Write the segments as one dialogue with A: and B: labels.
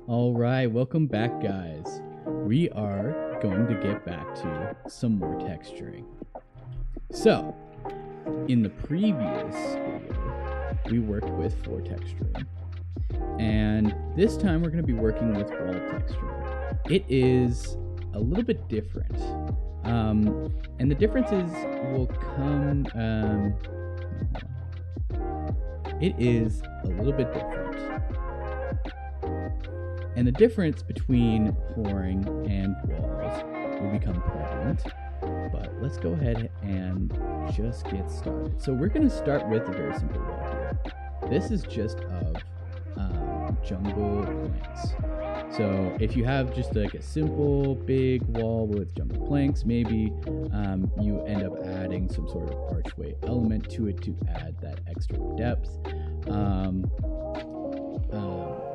A: All right, welcome back, guys. We are going to get back to some more texturing. So, in the previous video, we worked with floor texturing. And this time we're going to be working with wall texturing. It is a little bit different. And the differences will come... it is a little bit different. And the difference between flooring and walls will become prevalent. But let's go ahead and just get started. So we're going to start with a very simple wall here. This is just of jungle planks. So if you have just like a simple big wall with jungle planks, maybe you end up adding some sort of archway element to it to add that extra depth.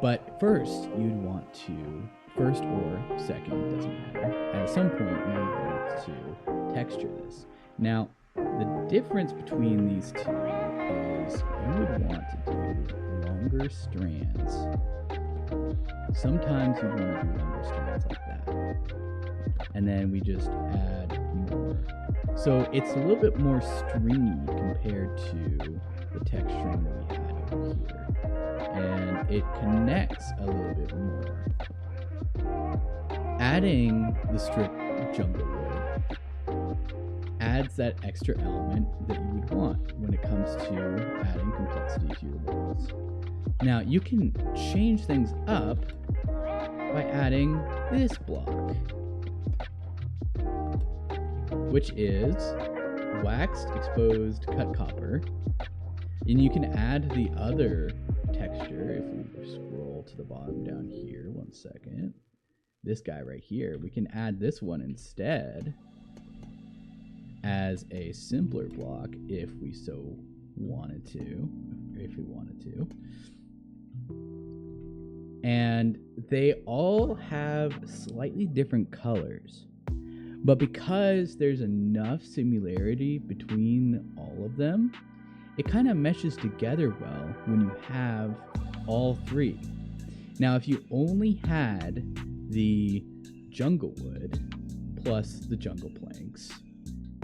A: But first, you'd want to, first or second, doesn't matter, at some point you want to texture this. Now, the difference between these two is you would want to do longer strands. Sometimes you want to do longer strands like that. And then we just add more. So it's a little bit more stringy compared to the texturing that we had over here. And it connects a little bit more. Adding the strip jungle wood adds that extra element that you would want when it comes to adding complexity to your walls. Now you can change things up by adding this block, which is waxed exposed cut copper. And you can add the other texture if we scroll to the bottom down here. 1 second. This guy right here, we can add this one instead as a simpler block if we so wanted to. And they all have slightly different colors. But because there's enough similarity between all of them, it kind of meshes together well when you have all three. Now, if you only had the jungle wood plus the jungle planks,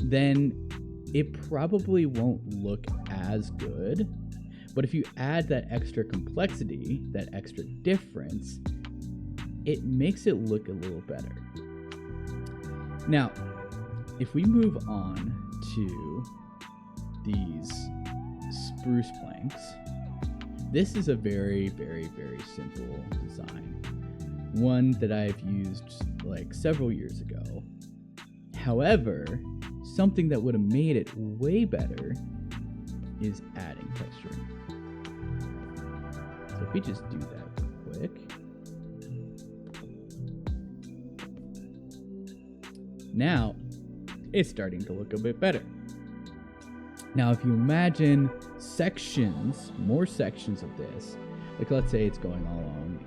A: then it probably won't look as good. But if you add that extra complexity, that extra difference, it makes it look a little better. Now, if we move on to these spruce planks, this is a very, very, very simple design. One that I've used like several years ago. However, something that would have made it way better is adding texturing. So if we just do that real quick. Now, it's starting to look a bit better. Now, if you imagine sections, more sections of this, like let's say it's going along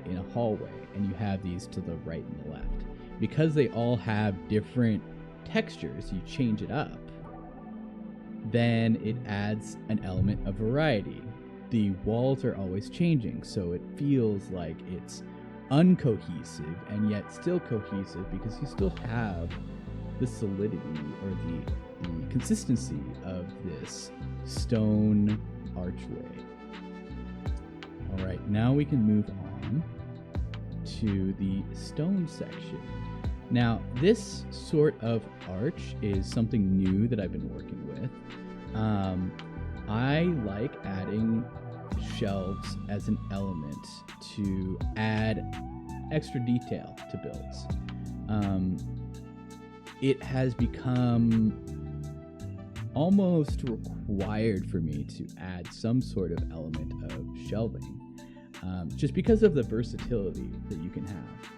A: in a hallway, and you have these to the right and the left. Because they all have different textures, you change it up, then it adds an element of variety. The walls are always changing, so it feels like it's uncohesive and yet still cohesive because you still have the solidity or the consistency of this stone archway. All right, now we can move on to the stone section. Now, this sort of arch is something new that I've been working with. I like adding shelves as an element to add extra detail to builds. It has become almost required for me to add some sort of element of shelving, just because of the versatility that you can have.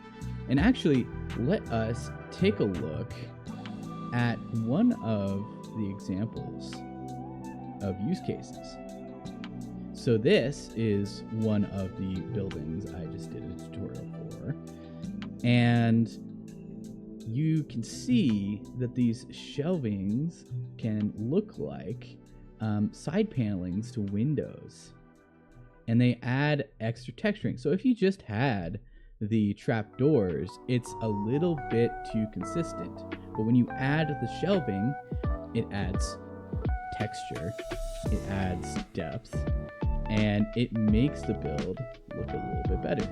A: And actually, let us take a look at one of the examples of use cases. So this is one of the buildings I just did a tutorial for, and you can see that these shelvings can look like side panelings to windows. and they add extra texturing. So if you just had the trapdoors, it's a little bit too consistent. But when you add the shelving, it adds texture, it adds depth, and it makes the build look a little bit better.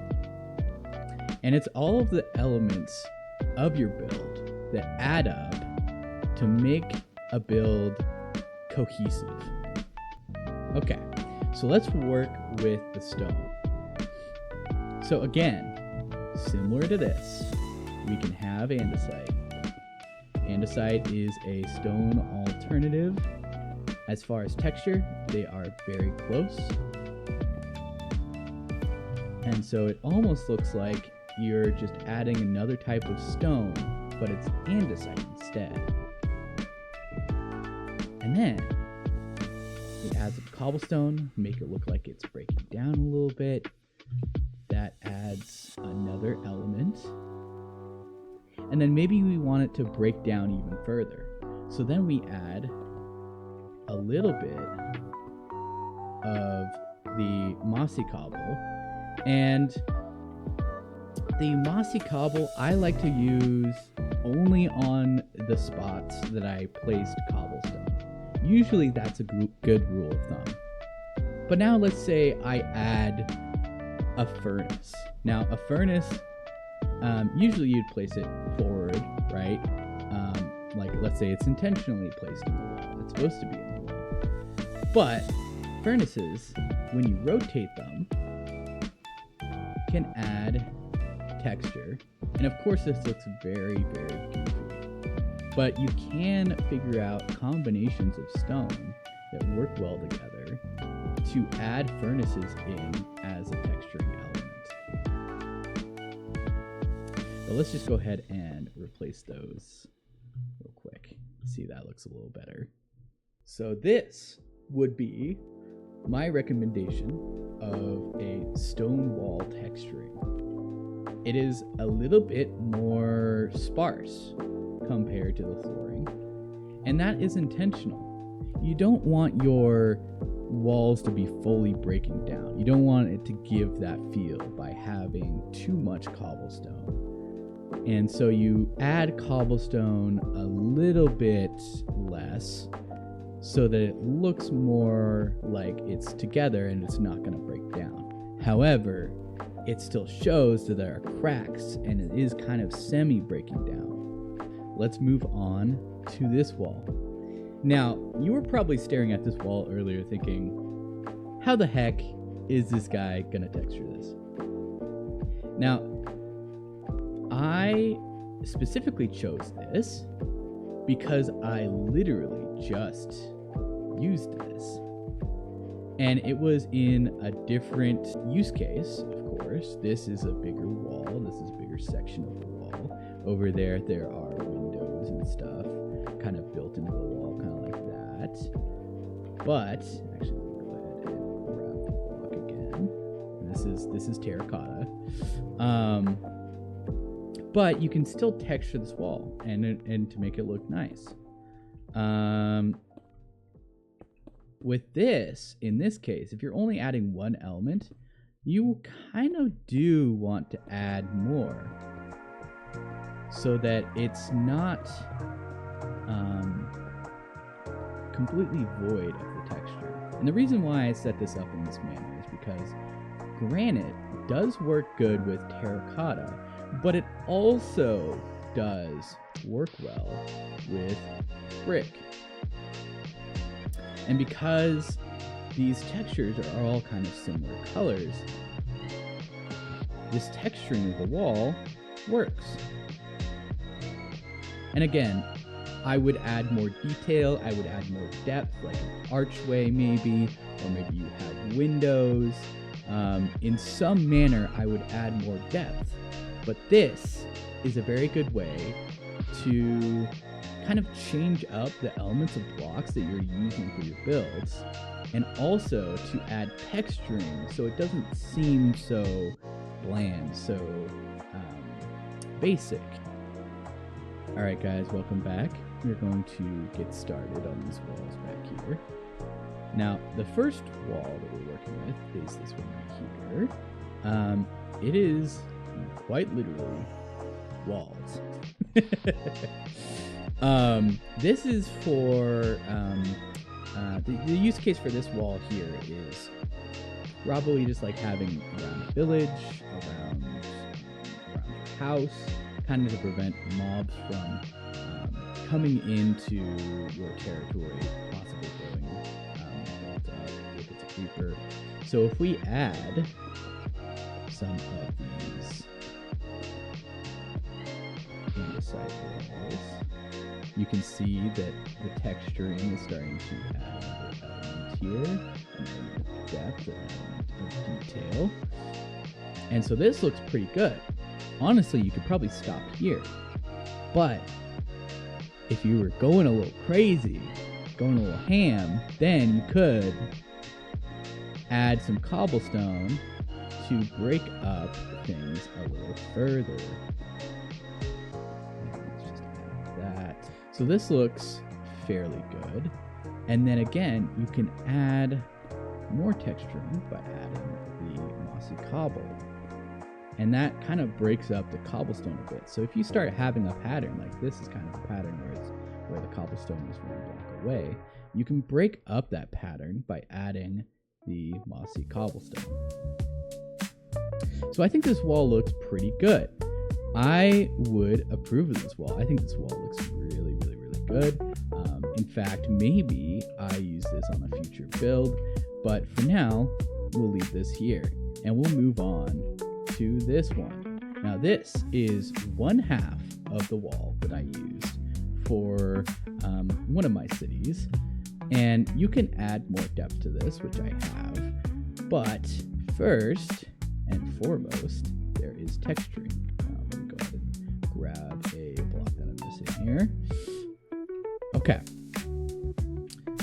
A: And it's all of the elements of your build that add up to make a build cohesive. Okay, so let's work with the stone. So again, similar to this, we can have andesite. Andesite is a stone alternative. As far as texture, they are very close. And so it almost looks like you're just adding another type of stone, but it's andesite instead. And then we add some cobblestone, make it look like it's breaking down a little bit. That adds another element. And then maybe we want it to break down even further. So then we add a little bit of the mossy cobble. And the mossy cobble I like to use only on the spots that I placed cobblestone. Usually that's a good rule of thumb. But now let's say I add a furnace. Now a furnace, usually you'd place it forward, right? Like let's say it's intentionally placed in the wall. It's supposed to be in the wall. But furnaces, when you rotate them, can add texture. And of course this looks very, very goofy. But you can figure out combinations of stone that work well together to add furnaces in as a texturing element. But let's just go ahead and replace those real quick. See, that looks a little better. So this would be my recommendation of a stone wall texturing. It is a little bit more sparse compared to the flooring, and that is intentional. You don't want your walls to be fully breaking down. You don't want it to give that feel by having too much cobblestone. And so you add cobblestone a little bit less so that it looks more like it's together and it's not going to break down. However, it still shows that there are cracks and it is kind of semi-breaking down. Let's move on to this wall. Now, you were probably staring at this wall earlier thinking, how the heck is this guy gonna texture this? Now, I specifically chose this because I literally just used this. And it was in a different use case, of course. This is a bigger wall. This is a bigger section of the wall. Over there, there are windows and stuff kind of built into the wall, kind of like that. But, actually, let me go ahead and grab the block again. This is terracotta. But you can still texture this wall and to make it look nice. With this, in this case, if you're only adding one element, you kind of do want to add more so that it's not completely void of the texture. And the reason why I set this up in this manner is because granite does work good with terracotta, but it also does work well with brick. And because these textures are all kind of similar colors, this texturing of the wall works. And again, I would add more detail, I would add more depth, like an archway maybe, or maybe you have windows. In some manner, I would add more depth. But this is a very good way to kind of change up the elements of blocks that you're using for your builds, and also to add texturing so it doesn't seem so bland, so basic. Alright guys, welcome back. We're going to get started on these walls back here. Now, the first wall that we're working with is this one right here. It is quite literally walls. This is for the use case for this wall here is probably just like having around a village, around your house, kind of to prevent mobs from coming into your territory, possibly throwing if it's a creeper. So if we add some of these andesite walls, you can see that the texturing is starting to add another element here, and depth, an element of detail. And so this looks pretty good. Honestly, you could probably stop here. But if you were going a little crazy, going a little ham, then you could add some cobblestone to break up things a little further. Let's just add that. So this looks fairly good. And then again, you can add more texturing by adding the mossy cobble. And that kind of breaks up the cobblestone a bit. So if you start having a pattern, like this is kind of a pattern where the cobblestone is one block away, you can break up that pattern by adding the mossy cobblestone. So I think this wall looks pretty good. I would approve of this wall. I think this wall looks really, really, really good. In fact, maybe I use this on a future build, but for now, we'll leave this here and we'll move on to this one. Now this is one half of the wall that I used for one of my cities, and you can add more depth to this, which I have, but first and foremost, there is texturing. Let me go ahead and grab a block that I'm missing here. Okay,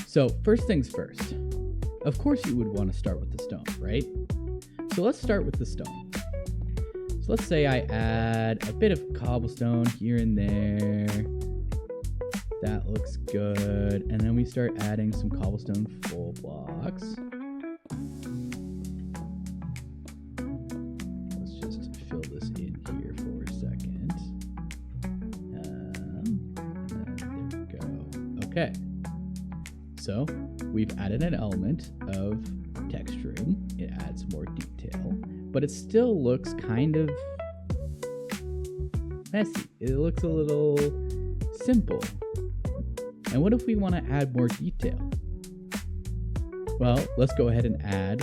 A: so first things first, of course you would want to start with the stone, right? So let's start with the stone. So let's say I add a bit of cobblestone here and there. That looks good. And then we start adding some cobblestone full blocks. Let's just fill this in here for a second. There we go. Okay. So we've added an element of texturing. It adds more detail, but it still looks kind of messy. It looks a little simple. And what if we want to add more detail? Well, let's go ahead and add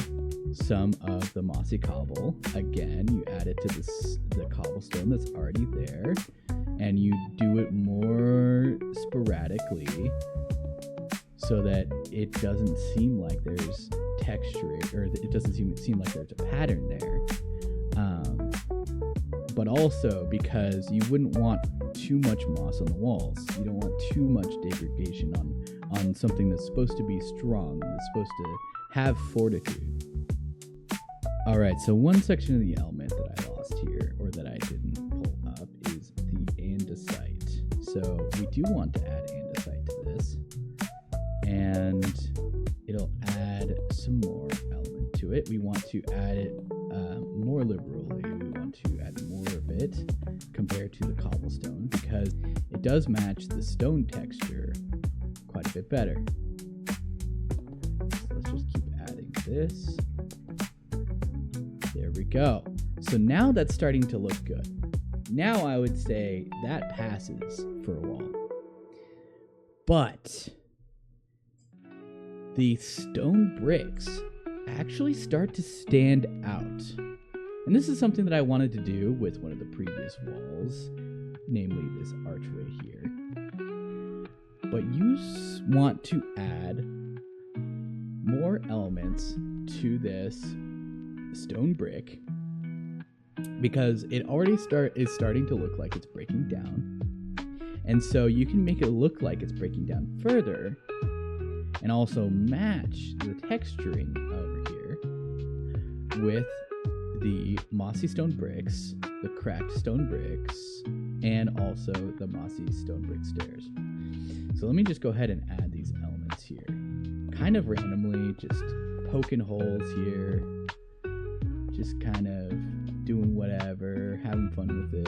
A: some of the mossy cobble. Again, you add it to the cobblestone that's already there, and you do it more sporadically so that it doesn't seem like there's texture, or it doesn't seem like there's a pattern there. But also because you wouldn't want too much moss on the walls. You don't want too much degradation on something that's supposed to be strong, that's supposed to have fortitude. All right, so one section of the element that I lost here, or that I didn't pull up, is the andesite. So we do want to add andesite to this, and it'll add some more element to it. We want to add it more liberally. We want to add more of it compared to the cobblestone because it does match the stone texture quite a bit better. So let's just keep adding this. There we go. So now that's starting to look good. Now I would say that passes for a wall. But the stone bricks actually start to stand out. And this is something that I wanted to do with one of the previous walls, namely this archway here. But you want to add more elements to this stone brick because it already is starting to look like it's breaking down. And so you can make it look like it's breaking down further and also match the texturing over here with the mossy stone bricks, the cracked stone bricks, and also the mossy stone brick stairs. So let me just go ahead and add these elements here. kind of randomly, just poking holes here, just kind of doing whatever, having fun with it.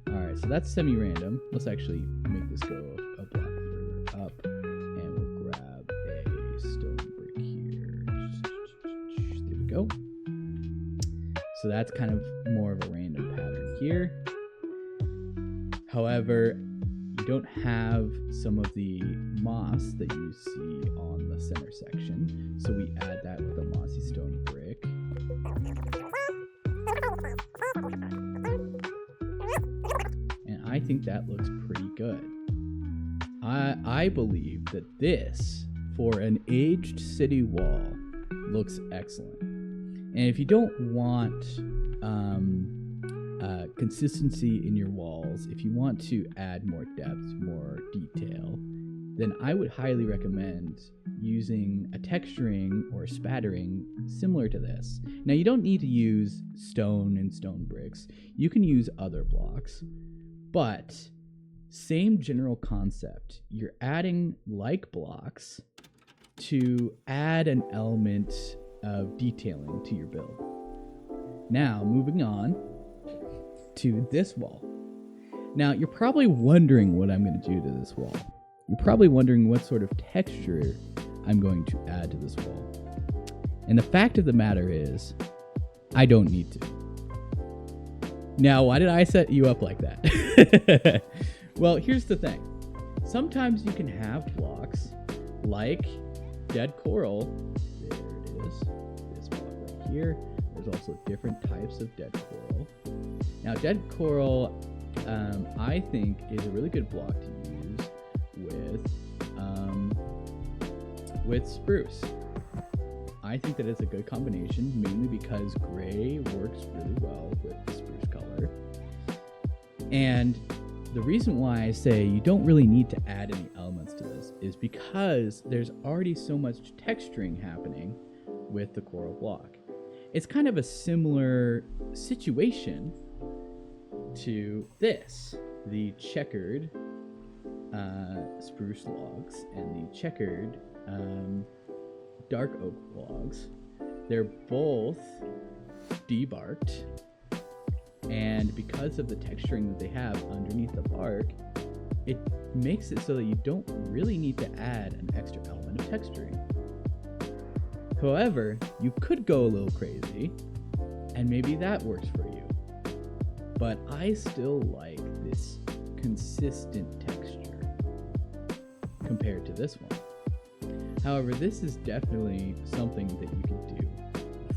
A: All right, so that's semi-random. Let's actually make this go a block further up, and we'll grab a stone brick here. There we go. So that's kind of more of a random pattern here. However, you don't have some of the moss that you see on the center section, so we add that with a mossy stone brick. And I think that looks pretty good. I believe that this, for an aged city wall, looks excellent. And if you don't want consistency in your walls, if you want to add more depth, more detail, then I would highly recommend using a texturing or a spattering similar to this. Now, you don't need to use stone and stone bricks. You can use other blocks, but same general concept. You're adding like blocks to add an element of detailing to your build. Now, moving on to this wall. Now, you're probably wondering what I'm going to do to this wall. You're probably wondering what sort of texture I'm going to add to this wall. And the fact of the matter is, I don't need to. Now, why did I set you up like that? Well, here's the thing. Sometimes you can have blocks like dead coral. There it is. This block right here. There's also different types of dead coral. Now, dead coral, I think, is a really good block to use with spruce. I think that it's a good combination, mainly because gray works really well with the spruce color. And the reason why I say you don't really need to add any elements to this is because there's already so much texturing happening with the coral block. It's kind of a similar situation to this, the checkered spruce logs and the checkered dark oak logs. They're both debarked, and because of the texturing that they have underneath the bark, it makes it so that you don't really need to add an extra element of texturing. However, you could go a little crazy, and maybe that works for you. But I still like this consistent texture compared to this one. However, this is definitely something that you can do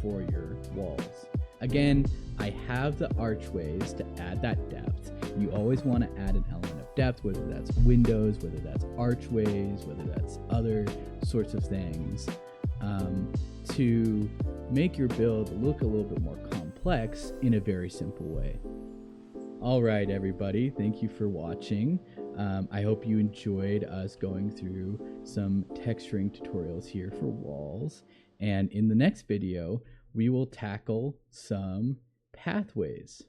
A: for your walls. Again, I have the archways to add that depth. You always want to add an element of depth, whether that's windows, whether that's archways, whether that's other sorts of things, to make your build look a little bit more complex in a very simple way. All right, everybody, thank you for watching. I hope you enjoyed us going through some texturing tutorials here for walls. And in the next video, we will tackle some pathways.